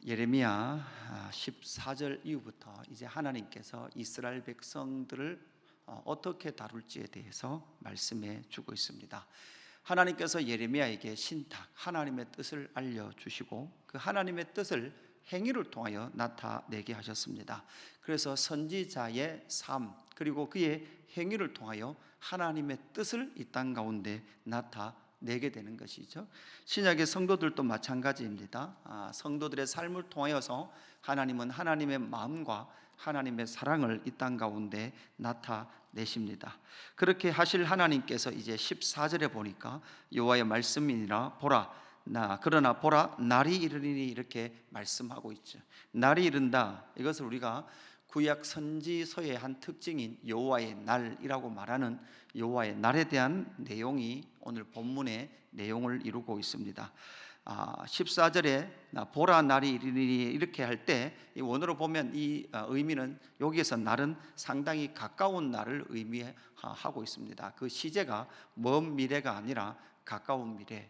예레미야 14절 이후부터 이제 하나님께서 이스라엘 백성들을 어떻게 다룰지에 대해서 말씀해 주고 있습니다. 하나님께서 예레미야에게 신탁, 하나님의 뜻을 알려주시고 그 하나님의 뜻을 행위를 통하여 나타내게 하셨습니다. 그래서 선지자의 삶 그리고 그의 행위를 통하여 하나님의 뜻을 이 땅 가운데 나타내게 되는 것이죠. 신약의 성도들도 마찬가지입니다. 성도들의 삶을 통하여서 하나님은 하나님의 마음과 하나님의 사랑을 이 땅 가운데 나타내십니다. 그렇게 하실 하나님께서 이제 14절에 보니까 여호와의 말씀이니라 보라 그러나 보라 날이 이르리니 이렇게 말씀하고 있죠. 날이 이른다, 이것을 우리가 구약 선지서의 한 특징인 여호와의 날이라고 말하는 여호와의 날에 대한 내용이 오늘 본문의 내용을 이루고 있습니다. 14절에 보라 날이 이르리니 이렇게 할 때 원어로 보면 이 의미는 여기에서 날은 상당히 가까운 날을 의미하고 있습니다. 그 시제가 먼 미래가 아니라 가까운 미래,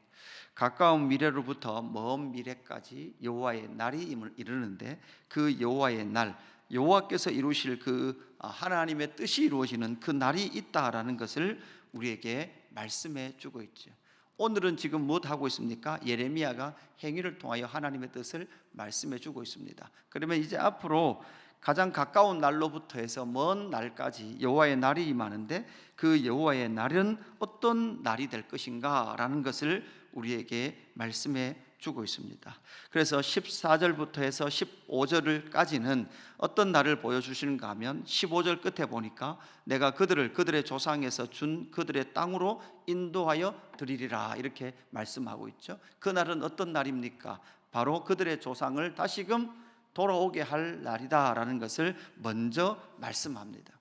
가까운 미래로부터 먼 미래까지 여호와의 날이 이르는데 그 여호와의 날, 여호와께서 이루실 그 하나님의 뜻이 이루어지는 그 날이 있다라는 것을 우리에게 말씀해 주고 있죠. 오늘은 지금 무엇 하고 있습니까? 예레미야가 행위를 통하여 하나님의 뜻을 말씀해 주고 있습니다. 그러면 이제 앞으로 가장 가까운 날로부터 해서 먼 날까지 여호와의 날이 임하는데 그 여호와의 날은 어떤 날이 될 것인가 라는 것을 우리에게 말씀해 주고 있습니다. 그래서 14절부터 해서 15절까지는 어떤 날을 보여주시는가 하면 15절 끝에 보니까 내가 그들의 조상에서 준 그들의 땅으로 인도하여 드리리라 이렇게 말씀하고 있죠. 그 날은 어떤 날입니까? 바로 그들의 조상을 다시금 돌아오게 할 날이다라는 것을 먼저 말씀합니다.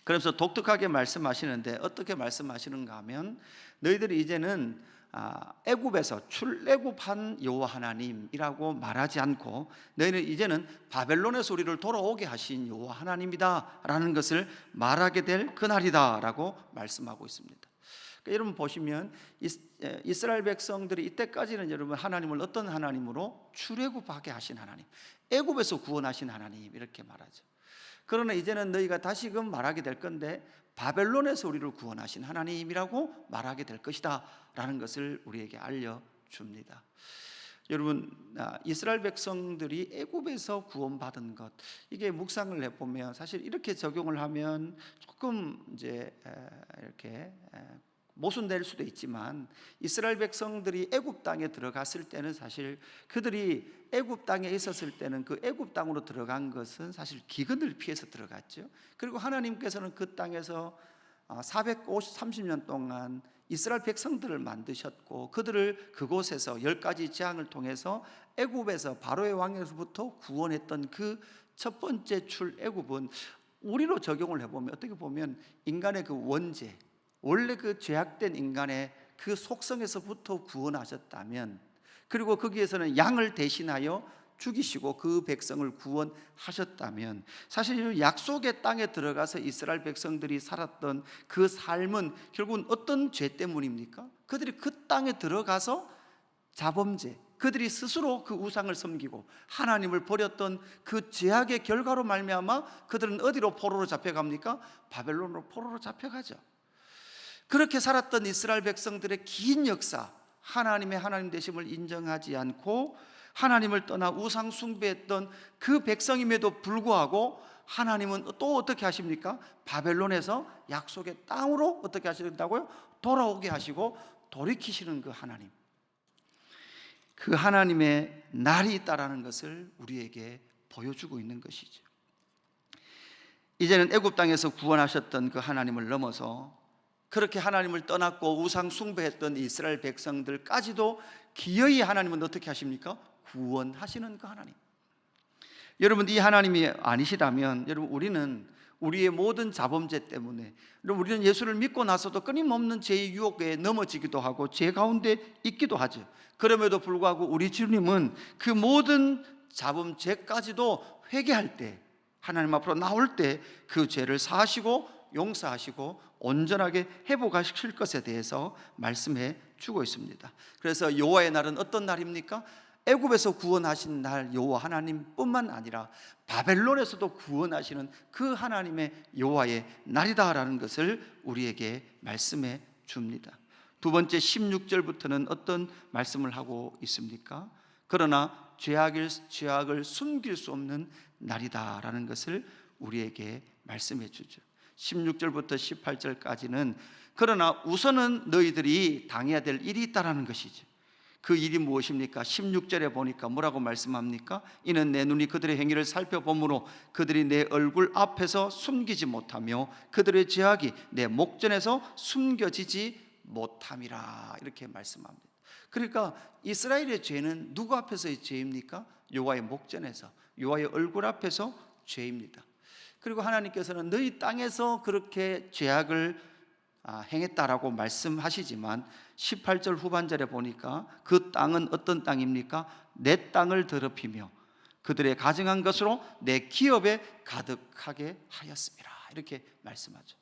그래서 독특하게 말씀하시는데 어떻게 말씀하시는가 하면 너희들이 이제는 애굽에서 출애굽한 여호와 하나님이라고 말하지 않고 너희는 이제는 바벨론에서 우리를 돌아오게 하신 여호와 하나님이다 라는 것을 말하게 될 그날이다 라고 말씀하고 있습니다. 그러니까 여러분 보시면 이스라엘 백성들이 이때까지는 여러분 하나님을 어떤 하나님으로 출애굽하게 하신 하나님, 애굽에서 구원하신 하나님 이렇게 말하죠. 그러나 이제는 너희가 다시금 말하게 될 건데 바벨론에서 우리를 구원하신 하나님이라고 말하게 될 것이다 라는 것을 우리에게 알려줍니다. 여러분 이스라엘 백성들이 애굽에서 구원받은 것, 이게 묵상을 해보면 사실 이렇게 적용을 하면 조금 이제 이렇게 모순될 수도 있지만 이스라엘 백성들이 애굽 땅에 들어갔을 때는 사실 그들이 애굽 땅에 있었을 때는 그 애굽 땅으로 들어간 것은 사실 기근을 피해서 들어갔죠. 그리고 하나님께서는 그 땅에서 430년 동안 이스라엘 백성들을 만드셨고 그들을 그곳에서 10가지 재앙을 통해서 애굽에서 바로의 왕에서부터 구원했던 그 첫 번째 출애굽은 우리로 적용을 해보면 어떻게 보면 인간의 그 원죄, 원래 그 죄악된 인간의 그 속성에서부터 구원하셨다면, 그리고 거기에서는 양을 대신하여 죽이시고 그 백성을 구원하셨다면 사실 약속의 땅에 들어가서 이스라엘 백성들이 살았던 그 삶은 결국은 어떤 죄 때문입니까? 그들이 그 땅에 들어가서 자범죄, 그들이 스스로 그 우상을 섬기고 하나님을 버렸던 그 죄악의 결과로 말미암아 그들은 어디로 포로로 잡혀갑니까? 바벨론으로 포로로 잡혀가죠. 그렇게 살았던 이스라엘 백성들의 긴 역사, 하나님의 하나님 되심을 인정하지 않고 하나님을 떠나 우상 숭배했던 그 백성임에도 불구하고 하나님은 또 어떻게 하십니까? 바벨론에서 약속의 땅으로 어떻게 하신다고요? 돌아오게 하시고 돌이키시는 그 하나님, 그 하나님의 날이 있다라는 것을 우리에게 보여주고 있는 것이죠. 이제는 애굽 땅에서 구원하셨던 그 하나님을 넘어서 그렇게 하나님을 떠났고 우상 숭배했던 이스라엘 백성들까지도 기어이 하나님은 어떻게 하십니까? 구원하시는 그 하나님. 여러분 이 하나님이 아니시다면 여러분 우리는 우리의 모든 자범죄 때문에 우리는 예수를 믿고 나서도 끊임없는 죄의 유혹에 넘어지기도 하고 죄 가운데 있기도 하죠. 그럼에도 불구하고 우리 주님은 그 모든 자범죄까지도 회개할 때, 하나님 앞으로 나올 때 그 죄를 사하시고 용서하시고 온전하게 회복하실 것에 대해서 말씀해 주고 있습니다. 그래서 여호와의 날은 어떤 날입니까? 애굽에서 구원하신 날 여호와 하나님뿐만 아니라 바벨론에서도 구원하시는 그 하나님의 여호와의 날이다라는 것을 우리에게 말씀해 줍니다. 두 번째 16절부터는 어떤 말씀을 하고 있습니까? 그러나 죄악을 숨길 수 없는 날이다라는 것을 우리에게 말씀해 주죠. 16절부터 18절까지는 그러나 우선은 너희들이 당해야 될 일이 있다라는 것이죠. 그 일이 무엇입니까? 16절에 보니까 뭐라고 말씀합니까? 이는 내 눈이 그들의 행위를 살펴보므로 그들이 내 얼굴 앞에서 숨기지 못하며 그들의 죄악이 내 목전에서 숨겨지지 못함이라, 이렇게 말씀합니다. 그러니까 이스라엘의 죄는 누구 앞에서의 죄입니까? 여호와의 목전에서, 여호와의 얼굴 앞에서 죄입니다. 그리고 하나님께서는 너희 땅에서 그렇게 죄악을 행했다라고 말씀하시지만 18절 후반절에 보니까 그 땅은 어떤 땅입니까? 내 땅을 더럽히며 그들의 가증한 것으로 내 기업에 가득하게 하였습니다, 이렇게 말씀하죠.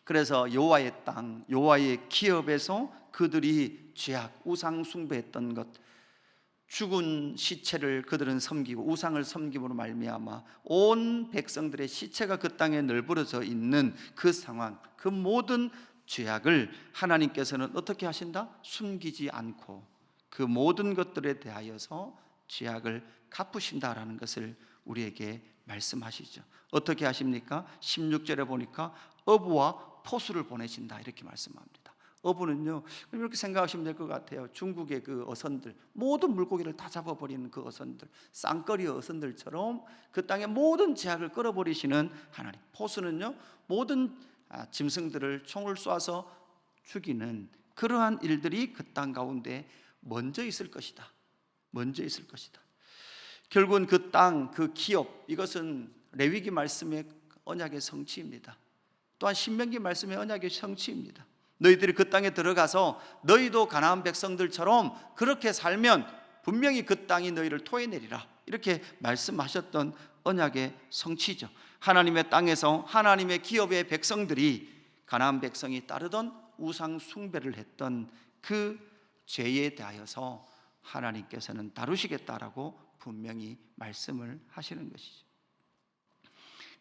그래서 여호와의 땅, 여호와의 기업에서 그들이 죄악, 우상 숭배했던 것, 죽은 시체를 그들은 섬기고 우상을 섬김으로 말미암아 온 백성들의 시체가 그 땅에 널브러져 있는 그 상황, 그 모든 죄악을 하나님께서는 어떻게 하신다? 숨기지 않고 그 모든 것들에 대하여서 죄악을 갚으신다라는 것을 우리에게 말씀하시죠. 어떻게 하십니까? 16절에 보니까 어부와 포수를 보내신다, 이렇게 말씀합니다. 어부는요, 이렇게 생각하시면 될 것 같아요. 중국의 그 어선들, 모든 물고기를 다 잡아버리는 그 어선들, 쌍꺼리 어선들처럼 그 땅의 모든 죄악을 끌어버리시는 하나님. 포수는요, 모든 짐승들을 총을 쏴서 죽이는 그러한 일들이 그 땅 가운데 먼저 있을 것이다. 먼저 있을 것이다. 결국은 그 땅, 그 기업, 이것은 레위기 말씀의 언약의 성취입니다. 또한 신명기 말씀의 언약의 성취입니다. 너희들이 그 땅에 들어가서 너희도 가나안 백성들처럼 그렇게 살면 분명히 그 땅이 너희를 토해내리라, 이렇게 말씀하셨던 언약의 성취죠. 하나님의 땅에서 하나님의 기업의 백성들이 가나안 백성이 따르던 우상 숭배를 했던 그 죄에 대하여서 하나님께서는 다루시겠다라고 분명히 말씀을 하시는 것이죠.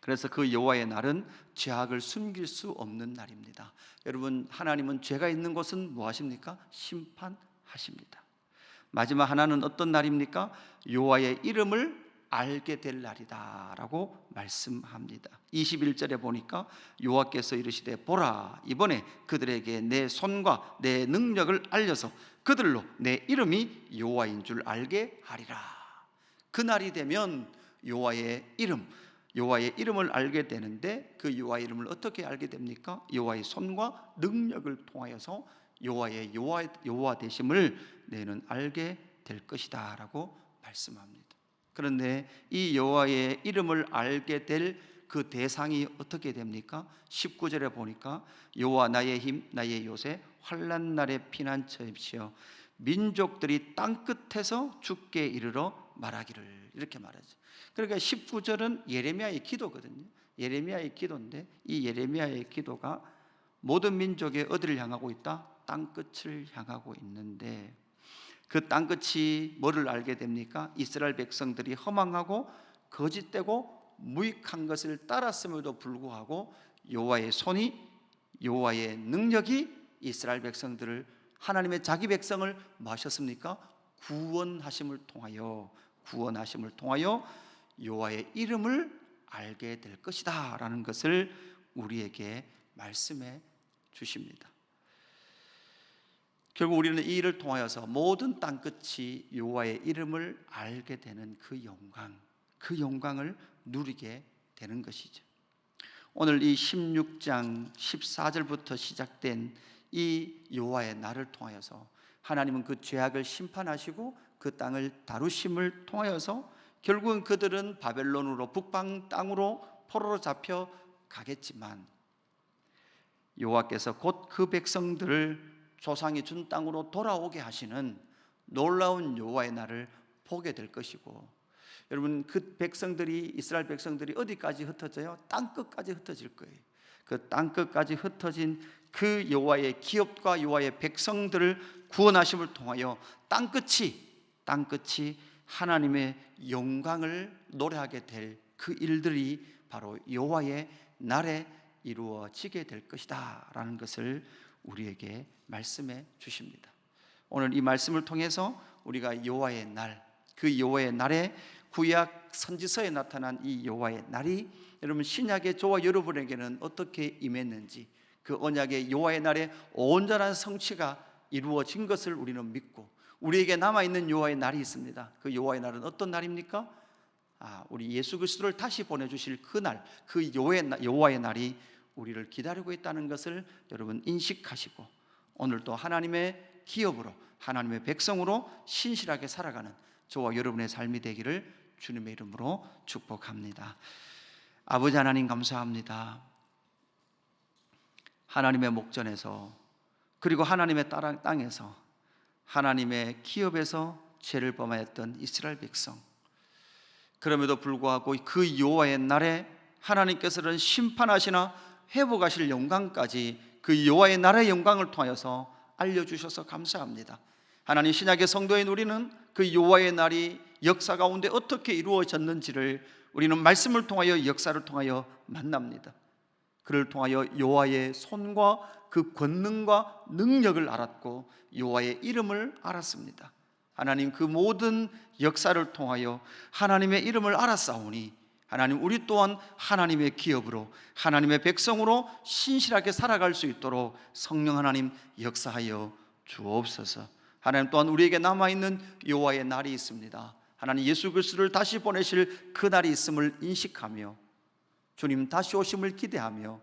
그래서 그 여호와의 날은 죄악을 숨길 수 없는 날입니다. 여러분, 하나님은 죄가 있는 곳은 뭐 하십니까? 심판하십니다. 마지막 하나는 어떤 날입니까? 여호와의 이름을 알게 될 날이다라고 말씀합니다. 21절에 보니까 여호와께서 이르시되 보라, 이번에 그들에게 내 손과 내 능력을 알려서 그들로 내 이름이 여호와인 줄 알게 하리라. 그 날이 되면 여호와의 이름을 알게 되는데 그 여호와의 이름을 어떻게 알게 됩니까? 여호와의 손과 능력을 통하여서 여호와의 여호와 되심을 너희는 알게 될 것이다 라고 말씀합니다. 그런데 이 여호와의 이름을 알게 될 그 대상이 어떻게 됩니까? 19절에 보니까 여호와 나의 힘 나의 요새 환난 날의 피난처이시여 민족들이 땅끝에서 주께 이르러 말하기를, 이렇게 말하죠. 그러니까 19절은 예레미야의 기도거든요. 예레미야의 기도인데 이 예레미야의 기도가 모든 민족의 어디를 향하고 있다? 땅끝을 향하고 있는데 그 땅끝이 뭐를 알게 됩니까? 이스라엘 백성들이 허망하고 거짓되고 무익한 것을 따랐음에도 불구하고 여호와의 손이, 여호와의 능력이 이스라엘 백성들을, 하나님의 자기 백성을 뭐 하셨습니까? 구원하심을 통하여 여호와의 이름을 알게 될 것이다 라는 것을 우리에게 말씀해 주십니다. 결국 우리는 이 일을 통하여서 모든 땅끝이 여호와의 이름을 알게 되는 그 영광을 누리게 되는 것이죠. 오늘 이 16장 14절부터 시작된 이 여호와의 날을 통하여서 하나님은 그 죄악을 심판하시고 그 땅을 다루심을 통하여서 결국은 그들은 바벨론으로, 북방 땅으로 포로로 잡혀 가겠지만 여호와께서 곧 그 백성들을 조상이 준 땅으로 돌아오게 하시는 놀라운 여호와의 날을 보게 될 것이고, 여러분, 그 백성들이, 이스라엘 백성들이 어디까지 흩어져요? 땅끝까지 흩어질 거예요. 그 땅끝까지 흩어진 그 여호와의 기업과 여호와의 백성들을 구원하심을 통하여 땅끝이 땅끝이 하나님의 영광을 노래하게 될 그 일들이 바로 여호와의 날에 이루어지게 될 것이다 라는 것을 우리에게 말씀해 주십니다. 오늘 이 말씀을 통해서 우리가 여호와의 날, 그 여호와의 날에 구약 선지서에 나타난 이 여호와의 날이 여러분 신약의 저와 여러분에게는 어떻게 임했는지, 그 언약의 여호와의 날에 온전한 성취가 이루어진 것을 우리는 믿고, 우리에게 남아있는 여호와의 날이 있습니다. 그 여호와의 날은 어떤 날입니까? 우리 예수 그리스도를 다시 보내주실 그 날, 그 여호와의 날이 우리를 기다리고 있다는 것을 여러분 인식하시고, 오늘도 하나님의 기업으로, 하나님의 백성으로 신실하게 살아가는 저와 여러분의 삶이 되기를 주님의 이름으로 축복합니다. 아버지 하나님 감사합니다. 하나님의 목전에서, 그리고 하나님의 땅에서, 하나님의 기업에서 죄를 범하였던 이스라엘 백성, 그럼에도 불구하고 그 여호와의 날에 하나님께서는 심판하시나 회복하실 영광까지 그 여호와의 날의 영광을 통하여서 알려주셔서 감사합니다. 하나님, 신약의 성도인 우리는 그 여호와의 날이 역사 가운데 어떻게 이루어졌는지를 우리는 말씀을 통하여, 역사를 통하여 만납니다. 그를 통하여 여호와의 손과 그 권능과 능력을 알았고 여호와의 이름을 알았습니다. 하나님, 그 모든 역사를 통하여 하나님의 이름을 알았사오니 하나님, 우리 또한 하나님의 기업으로, 하나님의 백성으로 신실하게 살아갈 수 있도록 성령 하나님 역사하여 주옵소서. 하나님, 또한 우리에게 남아있는 여호와의 날이 있습니다. 하나님, 예수 그리스도를 다시 보내실 그 날이 있음을 인식하며 주님 다시 오심을 기대하며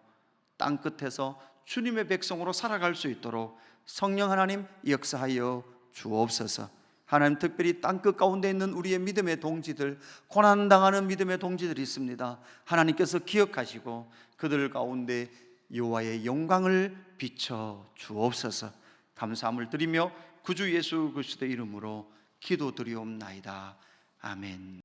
땅끝에서 주님의 백성으로 살아갈 수 있도록 성령 하나님 역사하여 주옵소서. 하나님, 특별히 땅끝 가운데 있는 우리의 믿음의 동지들, 고난당하는 믿음의 동지들이 있습니다. 하나님께서 기억하시고 그들 가운데 여호와의 영광을 비춰 주옵소서. 감사함을 드리며 구주 예수 그리스도의 이름으로 기도드리옵나이다. 아멘.